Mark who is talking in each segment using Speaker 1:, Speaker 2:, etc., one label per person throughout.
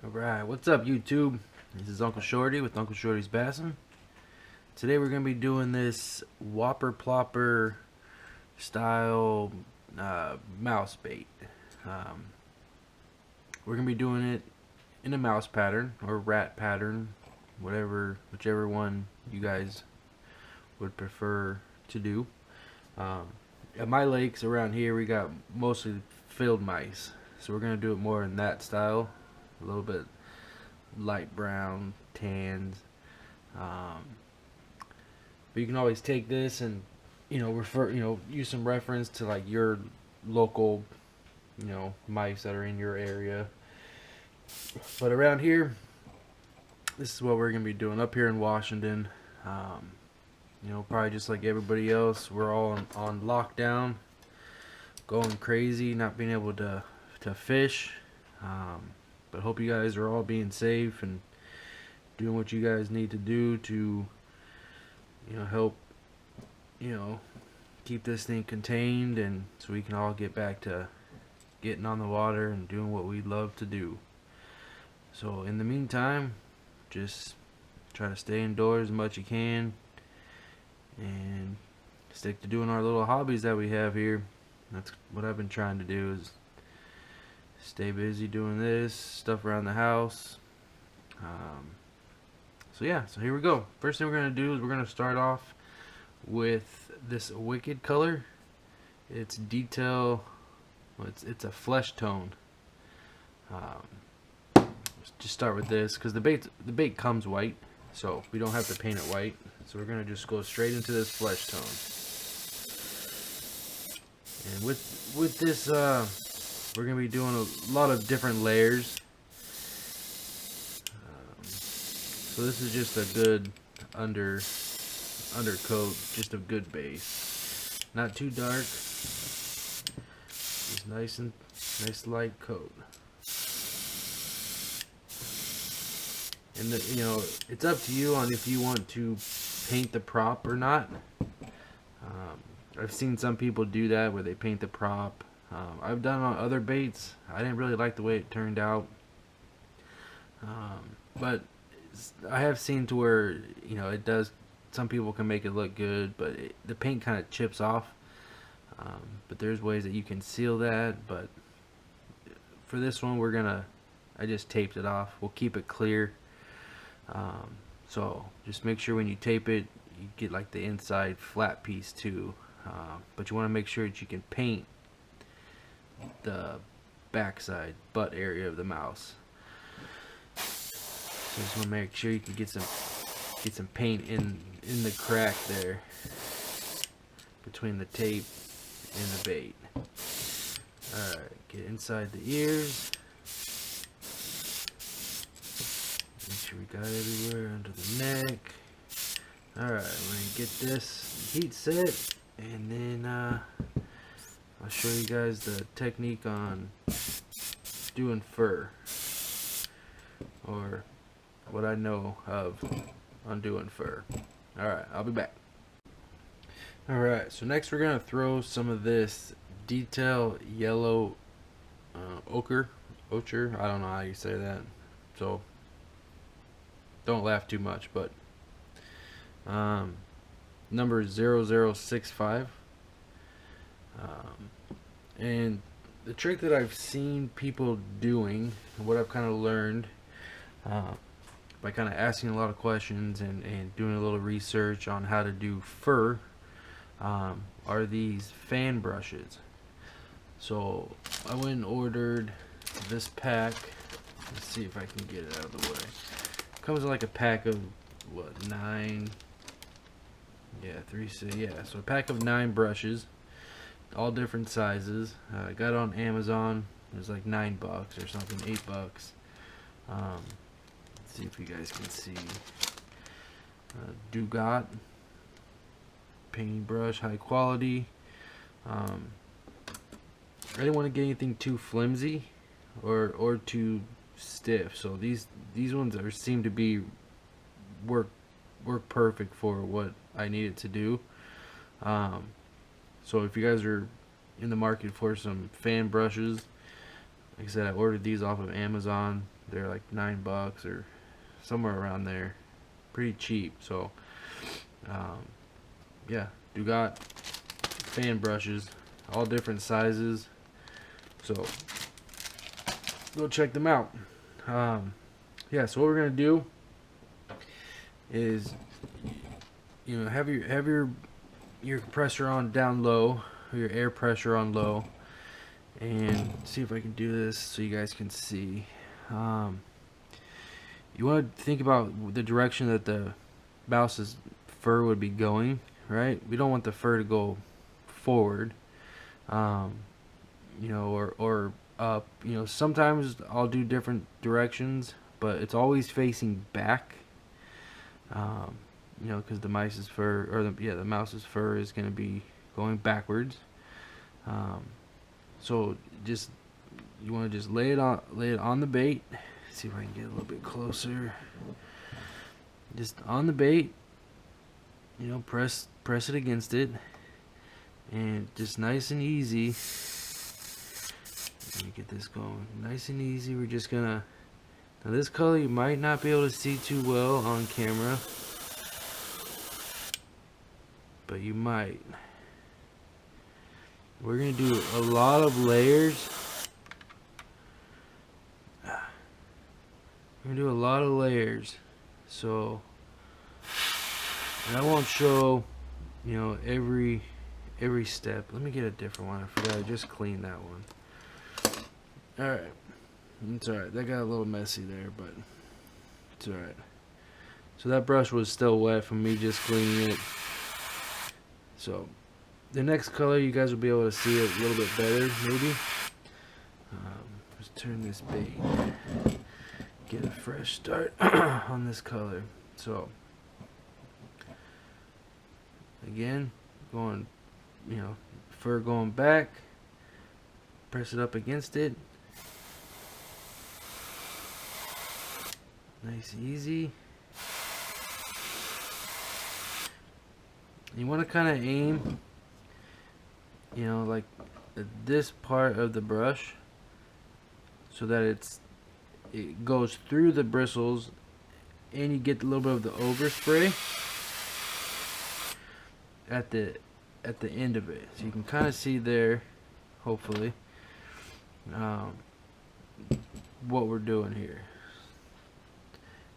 Speaker 1: Alright, what's up YouTube? This is Uncle Shorty with Uncle Shorty's Bassin. Today we're going to be doing this Whopper Plopper style mouse bait. We're going to be doing it in a mouse pattern or rat pattern, whichever one you guys would prefer to do. At my lakes around here we got mostly field mice, so we're going to do it more in that style. A little bit light brown, tans. But you can always take this and use some reference to like your local mice that are in your area. But around here, this is what we're gonna be doing up here in Washington. Probably just like everybody else, we're all on lockdown, going crazy, not being able to fish. But hope you guys are all being safe and doing what you guys need to do to, help, keep this thing contained, and so we can all get back to getting on the water and doing what we love to do. So in the meantime, just try to stay indoors as much as you can and stick to doing our little hobbies that we have here. That's what I've been trying to do, is stay busy doing this stuff around the house. So here we go. First thing we're going to do is we're going to start off with this Wicked color. It's detail, it's a flesh tone. Just start with this because the bait comes white, so we don't have to paint it white. So we're going to just go straight into this flesh tone. And with this we're going to be doing a lot of different layers. So this is just a good undercoat, just a good base. Not too dark. Just nice light coat. And it's up to you on if you want to paint the prop or not. I've seen some people do that where they paint the prop. I've done on other baits. I didn't really like the way it turned out, but I have seen to where it does. Some people can make it look good, but the paint kind of chips off. But there's ways that you can seal that. But for this one, I just taped it off. We'll keep it clear. So just make sure when you tape it, you get like the inside flat piece too. But you want to make sure that you can paint the backside butt area of the mouse. So just want to make sure you can get some paint in the crack there between the tape and the bait. Alright, get inside the ears. Make sure we got everywhere under the neck. Alright, we're gonna get this heat set, and then I'll show you guys the technique on doing fur, or what I know of on doing fur. Alright, I'll be back. Alright, so next we're going to throw some of this detail yellow ochre, I don't know how you say that, so don't laugh too much, but number 0065. And the trick that I've seen people doing, and what I've kind of learned by kind of asking a lot of questions and doing a little research on how to do fur, are these fan brushes. So I went and ordered this pack. Let's see if I can get it out of the way. It comes in like a pack of what, 9? Yeah, so a pack of 9 brushes, all different sizes. I got it on Amazon. It was like $9 or something, $8. Let's see if you guys can see. Dugat painting brush, high quality. I didn't want to get anything too flimsy or too stiff, so these ones seem to be work perfect for what I need it to do. So if you guys are in the market for some fan brushes, like I said, I ordered these off of Amazon. They're like $9 or somewhere around there, pretty cheap. So yeah, do got fan brushes, all different sizes, so go check them out. Yeah, so what we're gonna do is, you know, have your compressor on down low, or your air pressure on low, and see if I can do this so you guys can see. You want to think about the direction that the mouse's fur would be going, right? We don't want the fur to go forward, you know, or up. You know, sometimes I'll do different directions, but it's always facing back. You know, because the mouse's fur, or the mouse's fur is going to be going backwards. So just, you want to just lay it on the bait. See if I can get a little bit closer. Just on the bait, you know, press it against it, and just nice and easy. Let me get this going. Nice and easy. We're just gonna, now this color you might not be able to see too well on camera, but you might. We're gonna do a lot of layers. We're gonna do a lot of layers, so, and I won't show, you know, every step. Let me get a different one. I forgot I just cleaned that one. Alright, it's alright. That got a little messy there, but it's alright. So that brush was still wet from me just cleaning it. So the next color you guys will be able to see it a little bit better, maybe. Let's turn this bait. Get a fresh start on this color. So again, going, you know, fur going back, press it up against it, nice easy. You want to kind of aim, you know, like at this part of the brush, so that it goes through the bristles, and you get a little bit of the overspray at the end of it. So you can kind of see there, hopefully, what we're doing here.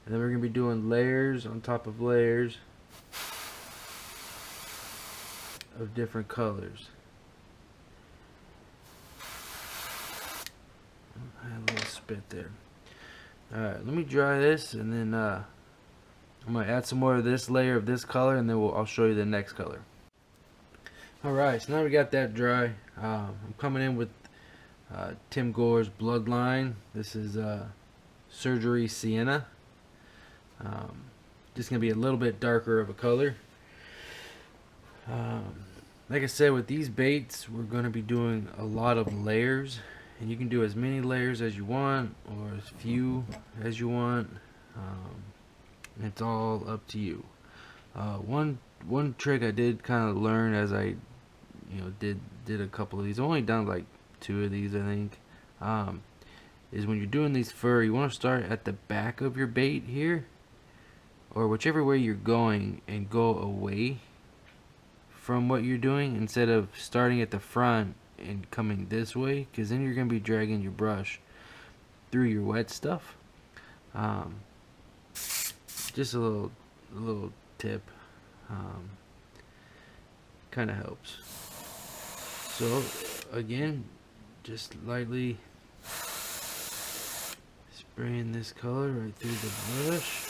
Speaker 1: And then we're going to be doing layers on top of layers of different colors. I had a little spit there. Alright, let me dry this, and then I'm going to add some more of this layer of this color, and then I'll show you the next color. Alright, so now we got that dry. I'm coming in with Tim Gore's Bloodline. This is Surgery Sienna. Just going to be a little bit darker of a color. Like I said, with these baits, we're going to be doing a lot of layers. And you can do as many layers as you want, or as few as you want. It's all up to you. One trick I did kind of learn as I, you know, did a couple of these. I've only done like 2 of these, I think. Is when you're doing these fur, you want to start at the back of your bait here, or whichever way you're going, and go away from what you're doing instead of starting at the front and coming this way, because then you're going to be dragging your brush through your wet stuff. Just a little tip, kind of helps. So again, just lightly spraying this color right through the brush.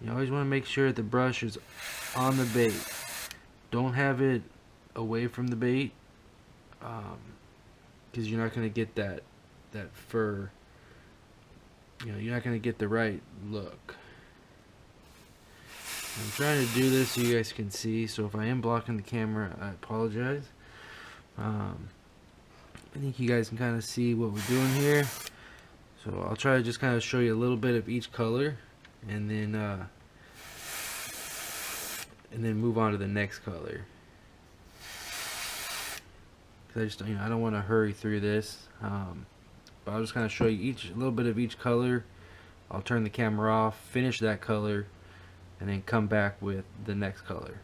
Speaker 1: You always want to make sure that the brush is on the bait. Don't have it away from the bait, because you're not going to get that fur. You know, you're not going to get the right look. I'm trying to do this so you guys can see, so if I am blocking the camera, I apologize. I think you guys can kind of see what we're doing here. So I'll try to just kind of show you a little bit of each color, and then move on to the next color. because I just, I don't want to hurry through this. But I'll just kind of show you a little bit of each color. I'll turn the camera off, finish that color, and then come back with the next color.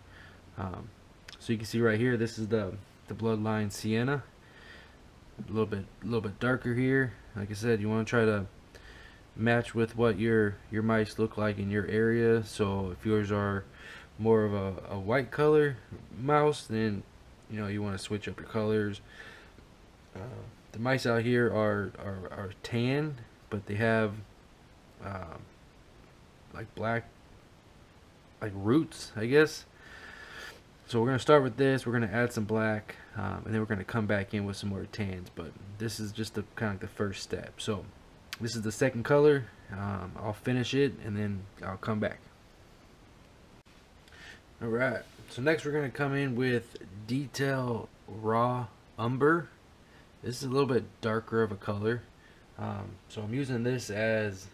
Speaker 1: So you can see right here, this is the Bloodline Sienna. A little bit darker here. Like I said, you want to try to match with what your mice look like in your area. So if yours are more of a white color mouse, then you want to switch up your colors. The mice out here are tan, but they have like black, like roots, I guess. So we're going to start with this. We're going to add some black, and then we're going to come back in with some more tans. But this is just the kind of the first step. So this is the second color. I'll finish it, and then I'll come back. Alright, so next we're going to come in with Detail Raw Umber. This is a little bit darker of a color. So I'm using this as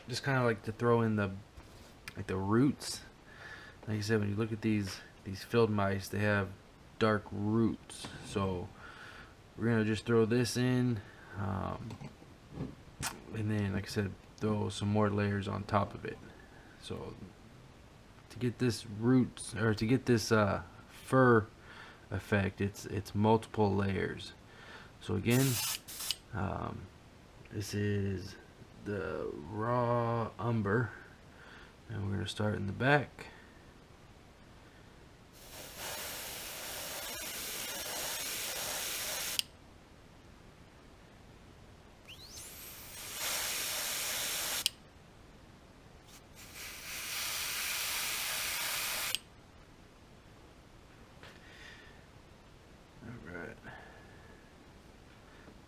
Speaker 1: just kind of like to throw in the roots. Like I said, when you look at these field mice, they have dark roots. So we're going to just throw this in, and then, like I said, throw some more layers on top of it. So to get this roots, or to get this fur effect, it's multiple layers. So again, this is the raw umber, and we're going to start in the back.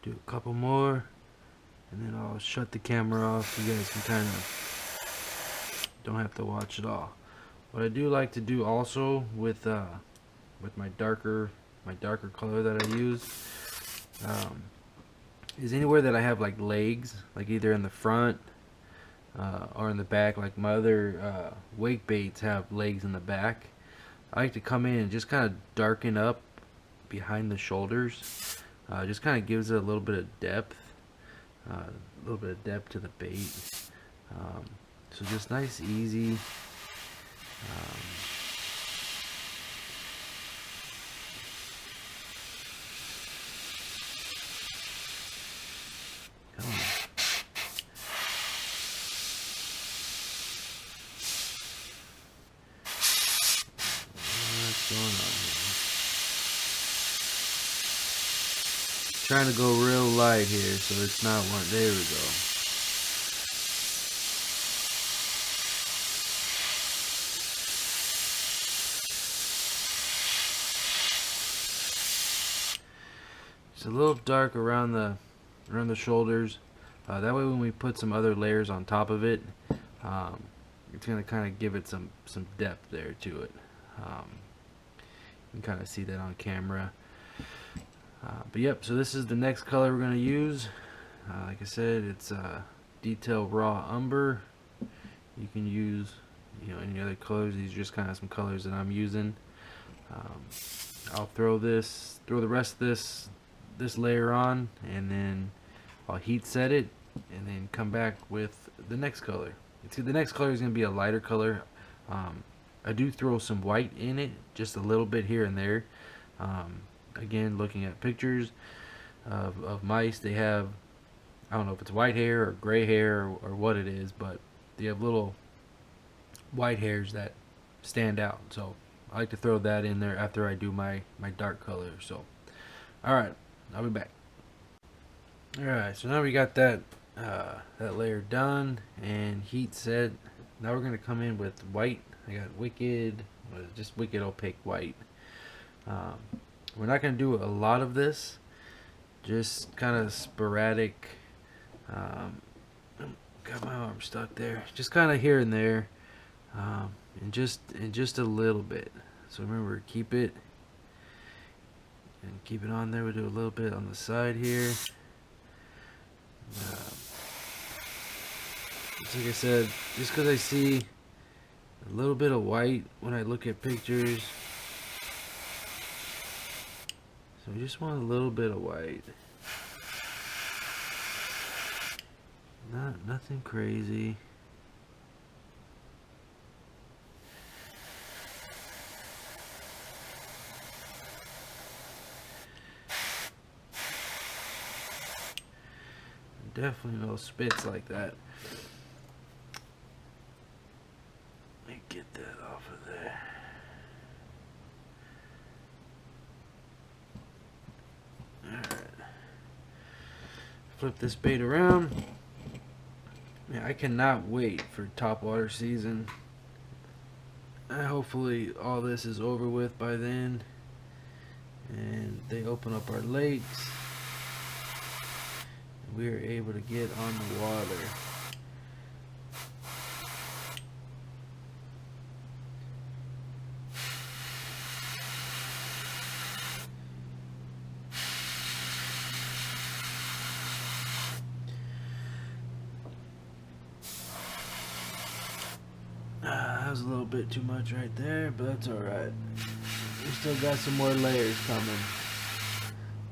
Speaker 1: Do a couple more, and then I'll shut the camera off so you guys can kind of don't have to watch it all. What I do like to do also with my darker color that I use is anywhere that I have like legs, like either in the front or in the back. Like my other wake baits have legs in the back. I like to come in and just kind of darken up behind the shoulders. Just kind of gives it a little bit of depth, to the bait. So just nice, easy. Come on. What's going on here? Trying to go real light here, so it's not one. There we go. It's a little dark around the shoulders. That way, when we put some other layers on top of it, it's gonna kind of give it some depth there to it. You can kind of see that on camera. But yep, so this is the next color we're going to use. Like I said, it's Detail Raw Umber. You can use any other colors. These are just kind of some colors that I'm using. I'll throw the rest of this layer on, and then I'll heat set it, and then come back with the next color. The next color is going to be a lighter color. I do throw some white in it, just a little bit here and there. Again, looking at pictures of mice, they have, I don't know if it's white hair or gray hair or what it is, but they have little white hairs that stand out. So I like to throw that in there after I do my dark color. So alright, I'll be back. Alright, so now we got that layer done and heat set. Now we're going to come in with white. I got just wicked opaque white. We're not going to do a lot of this, just kind of sporadic. Got my arm stuck there. Just kind of here and there, and just a little bit. So remember, keep it on there. We'll do a little bit on the side here. Just like I said, just because I see a little bit of white when I look at pictures. So we just want a little bit of white. Nothing crazy. Definitely no spits like that. Let me get that off of there. Alright. Flip this bait around. Yeah, I cannot wait for topwater season. Hopefully all this is over with by then. And they open up our lakes. We are able to get on the water. That was a little bit too much right there, but that's alright. We still got some more layers coming.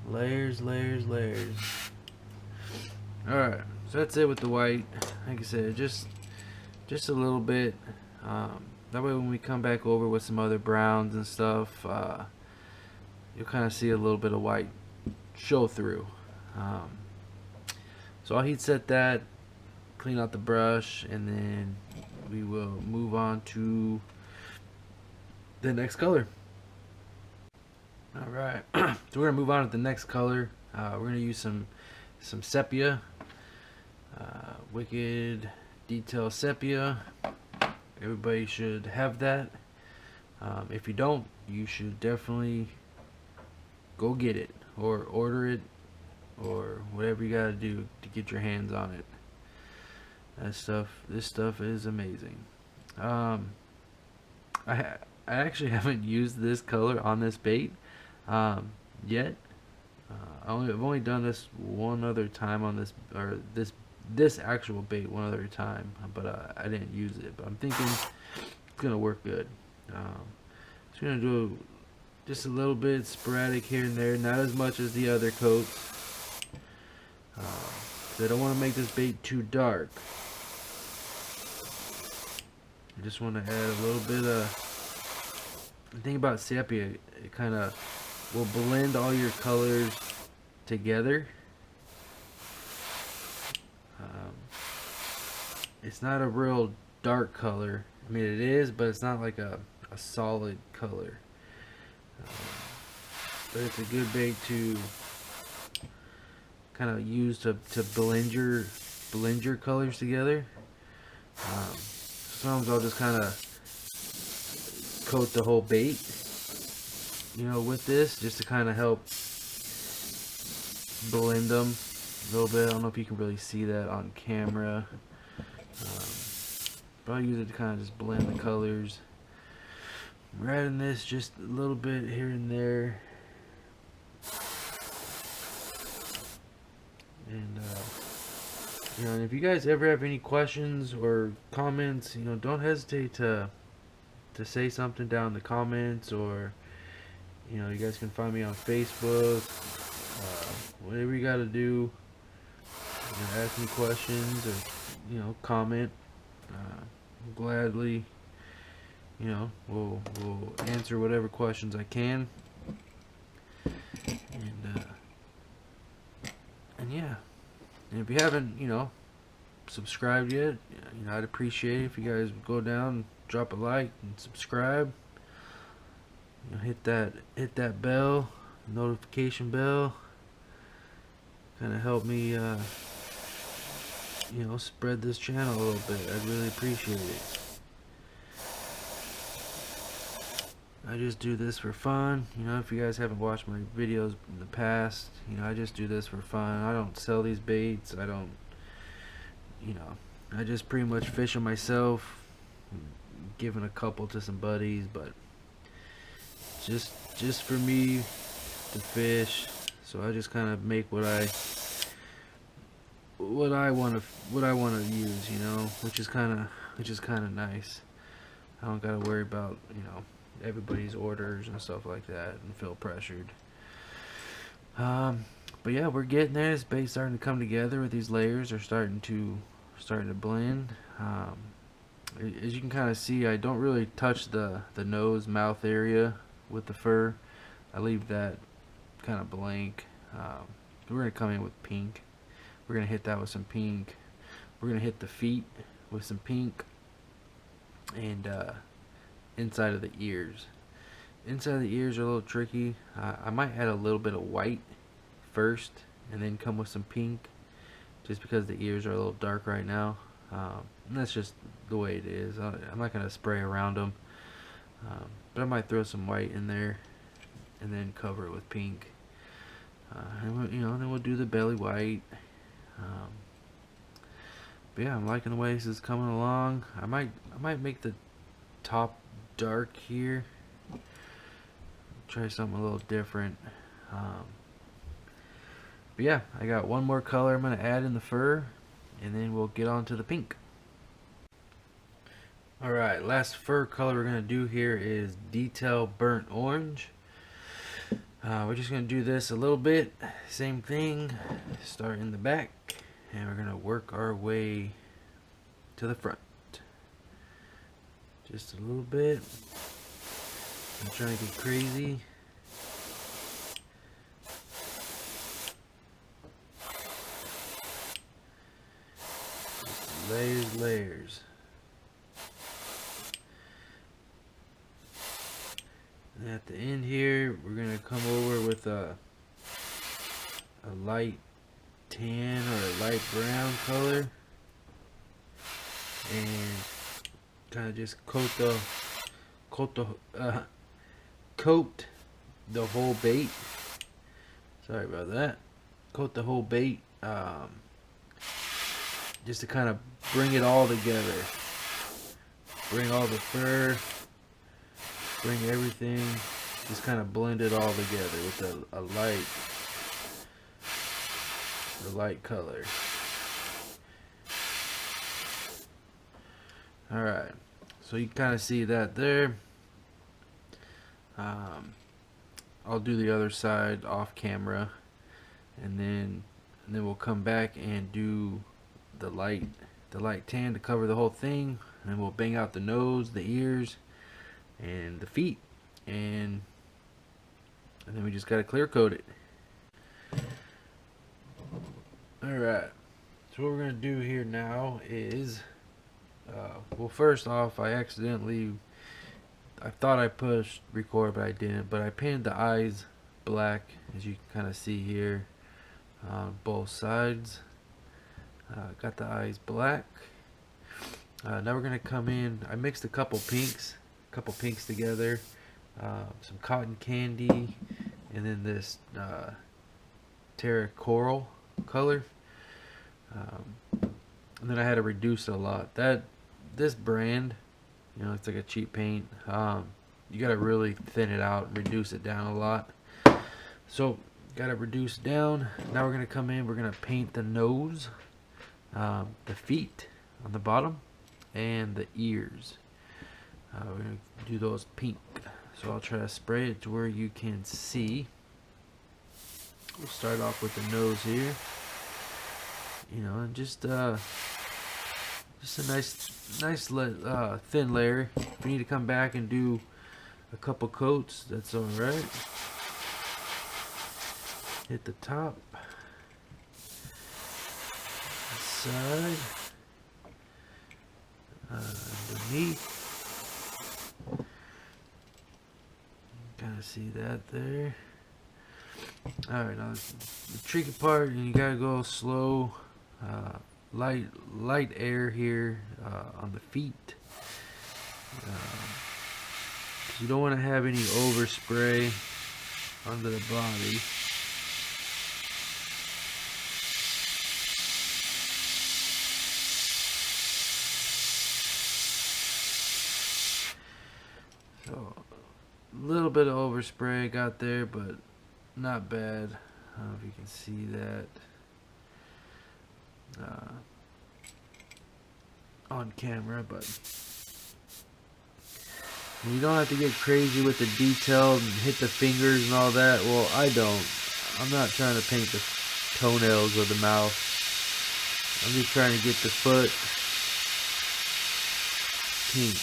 Speaker 1: Layers, layers, layers. Alright, so that's it with the white. Like I said, just a little bit. That way when we come back over with some other browns and stuff, you'll kind of see a little bit of white show through. So I'll heat set that, clean out the brush, and then we will move on to the next color. Alright, so we're going to move on to the next color. We're going to use some Sepia. Wicked Detail Sepia. Everybody should have that. If you don't, you should definitely go get it or order it or whatever you gotta do to get your hands on it. This stuff is amazing. I actually haven't used this color on this bait yet. I've only done this one other time on this, or this actual bait one other time, but I didn't use it. But I'm thinking it's gonna work good. Just gonna do just a little bit sporadic here and there, not as much as the other coats. I don't want to make this bait too dark. I just want to add a little bit of. The thing about sepia, it kind of will blend all your colors together. It's not a real dark color. I mean, it is, but it's not like a solid color. But it's a good bait to kind of use to blend your colors together. Sometimes I'll just kind of coat the whole bait, with this, just to kind of help blend them a little bit. I don't know if you can really see that on camera, but I'll use it to kind of just blend the colors. I'm adding this just a little bit here and there, and and if you guys ever have any questions or comments, don't hesitate to say something down in the comments, or you guys can find me on Facebook. Whatever you got to do, ask me questions or comment. Gladly, we'll answer whatever questions I can. And yeah, and if you haven't subscribed yet, I'd appreciate it if you guys would go down, drop a like, and subscribe. Hit that bell, notification bell. Kind of help me spread this channel a little bit. I'd really appreciate it. I just do this for fun. If you guys haven't watched my videos in the past, I just do this for fun. I don't sell these baits. I don't, I just pretty much fish them myself, giving a couple to some buddies, but just for me to fish. So I just kind of make what I want to use, which is kind of nice. I don't gotta worry about everybody's orders and stuff like that and feel pressured. But yeah, we're getting there. This base starting to come together with these layers are starting to blend. As you can kind of see, I don't really touch the nose mouth area with the fur. I leave that kind of blank. We're gonna come in with pink. We're gonna hit that with some pink. We're gonna hit the feet with some pink, and inside of the ears. Inside of the ears are a little tricky. I might add a little bit of white first and then come with some pink, just because the ears are a little dark right now. And that's just the way it is. I'm not going to spray around them, but I might throw some white in there and then cover it with pink. And then we'll do the belly white. But yeah, I'm liking the way this is coming along. I might make the top dark here. Try something a little different. But yeah, I got one more color I'm going to add in the fur, and then we'll get on to the pink. Alright, last fur color we're going to do here is Detail Burnt Orange. We're just going to do this a little bit. Same thing. Start in the back, and we're going to work our way to the front. Just a little bit. I'm trying to get crazy. Just layers. And at the end here, we're gonna come over with a light tan or a light brown color, and kind of just coat the whole bait. Sorry about that. Coat the whole bait, just to kind of bring it all together. Bring all the fur, bring everything, just kind of blend it all together with a light color. Alright, so you kind of see that there. I'll do the other side off camera, and then we'll come back and do the light tan to cover the whole thing, and we'll bang out the nose, the ears, and the feet, and then we just gotta clear coat it. Alright, so what we're gonna do here now is, well, first off, I thought I pushed record, but I didn't. But I painted the eyes black, as you can kind of see here on both sides. Got the eyes black. Now we're gonna come in. I mixed a couple pinks together, some cotton candy, and then this terra coral color. And then I had to reduce it a lot. This brand, it's like a cheap paint. You gotta really thin it out, reduce it down a lot. So gotta reduce it down. Now we're gonna come in. We're gonna paint the nose, the feet on the bottom, and the ears. We're gonna do those pink. So I'll try to spray it to where you can see. We'll start off with the nose here. And just a nice thin layer. If you need to come back and do a couple coats, that's all right. Hit the top, side, underneath. Kind of see that there. All right, now the tricky part, and you gotta go slow. Light air here on the feet. You don't want to have any overspray onto the body. So a little bit of overspray got there, but not bad. I don't know if you can see that on camera, but you don't have to get crazy with the detail and hit the fingers and all that. Well, I don't. I'm not trying to paint the toenails or the mouth. I'm just trying to get the foot pink.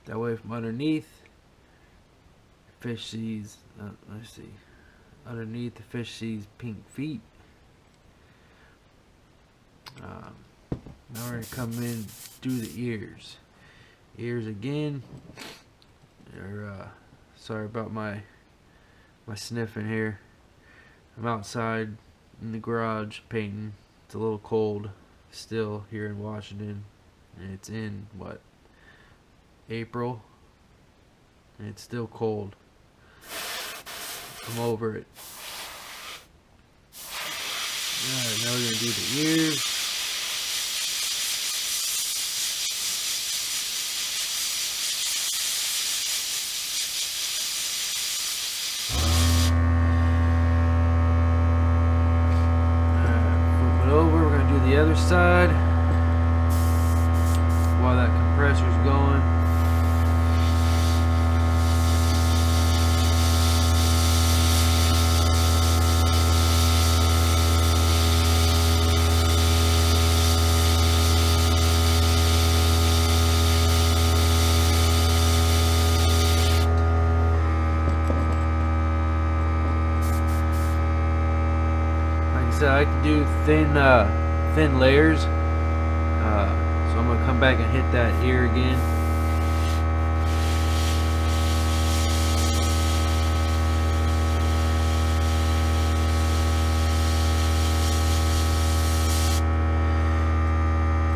Speaker 1: That way from underneath, fish sees, let's see, underneath the fish sees pink feet. Now we're going to come in, do the ears. Ears again. Sorry about my sniffing here. I'm outside in the garage painting. It's a little cold still here in Washington, and it's in what, April, and it's still cold. I'm over it. Alright, now we're going to do the ears. Flip it over, we're going to do the other side while that compressor's going. So I like to do thin layers, so I'm going to come back and hit that ear again.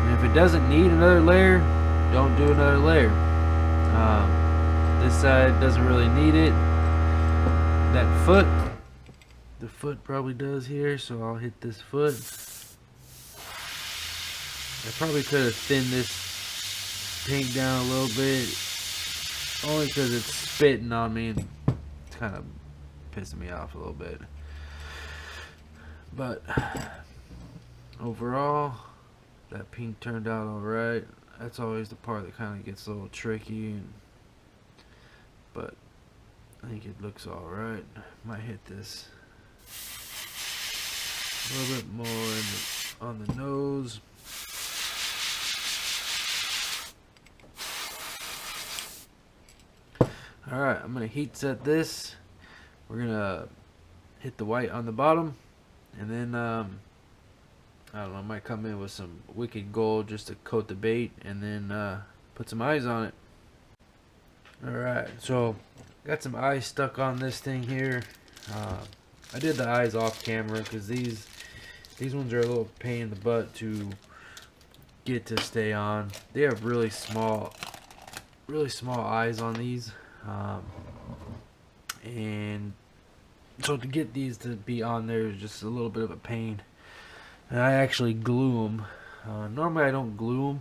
Speaker 1: And if it doesn't need another layer, don't do another layer. This side doesn't really need it. That foot, the foot probably does here, so I'll hit this foot. I probably could have thinned this paint down a little bit, only because it's spitting on me and it's kind of pissing me off a little bit. But overall, that pink turned out alright. That's always the part that kind of gets a little tricky, but I think it looks alright. Might hit this a little bit more on the nose. Alright, I'm going to heat set this. We're going to hit the white on the bottom, and then I don't know, I might come in with some Wicked Gold just to coat the bait, and then put some eyes on it. Alright, so got some eyes stuck on this thing here. I did the eyes off camera because these ones are a little pain in the butt to get to stay on. They have really small eyes on these, and so to get these to be on there is just a little bit of a pain. And I actually glue them. Normally I don't glue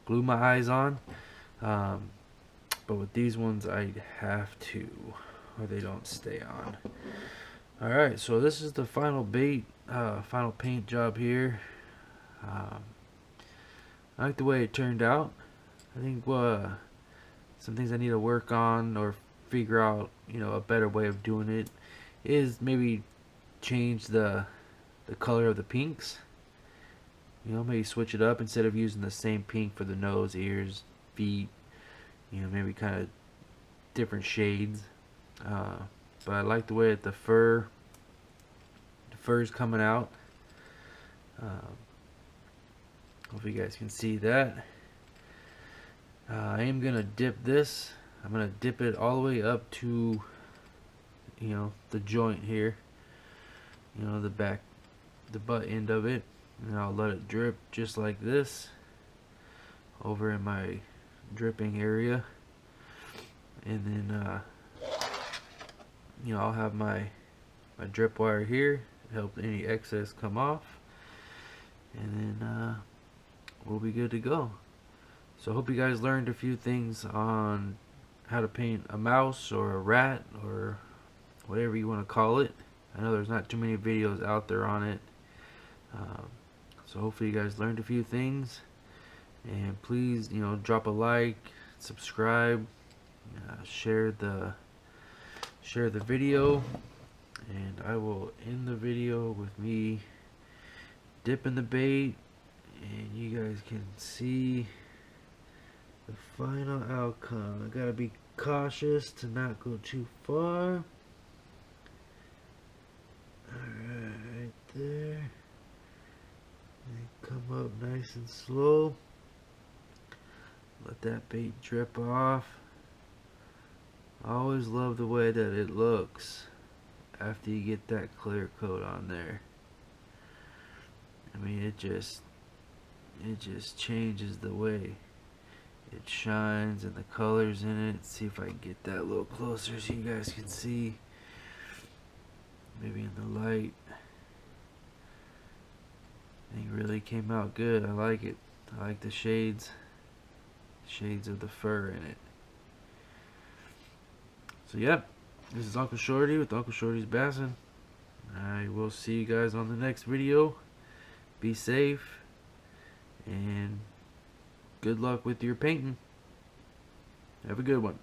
Speaker 1: my eyes on, but with these ones I have to, or they don't stay on. Alright, so this is the final bait, final paint job here. I like the way it turned out. I think some things I need to work on or figure out, a better way of doing it is maybe change the color of the pinks. Maybe switch it up instead of using the same pink for the nose, ears, feet. Maybe kind of different shades. But I like the way that the fur's coming out. Hope you guys can see that. I am gonna dip this. I'm gonna dip it all the way up to, the joint here. The back, the butt end of it, and I'll let it drip just like this over in my dripping area, and then I'll have my drip wire here to help any excess come off, and then we'll be good to go. So I hope you guys learned a few things on how to paint a mouse or a rat or whatever you want to call it. I know there's not too many videos out there on it, so hopefully you guys learned a few things, and please drop a like, subscribe, share the video, and I will end the video with me dipping the bait, and you guys can see the final outcome. I gotta be cautious to not go too far. Alright, right there. And come up nice and slow. Let that bait drip off. I always love the way that it looks after you get that clear coat on there. I mean, it just changes the way it shines and the colors in it. Let's see if I can get that a little closer so you guys can see. Maybe in the light. I think it really came out good. I like it. I like the shades of the fur in it. So yep, this is Uncle Shorty with Uncle Shorty's Bassin. I will see you guys on the next video. Be safe and good luck with your painting. Have a good one.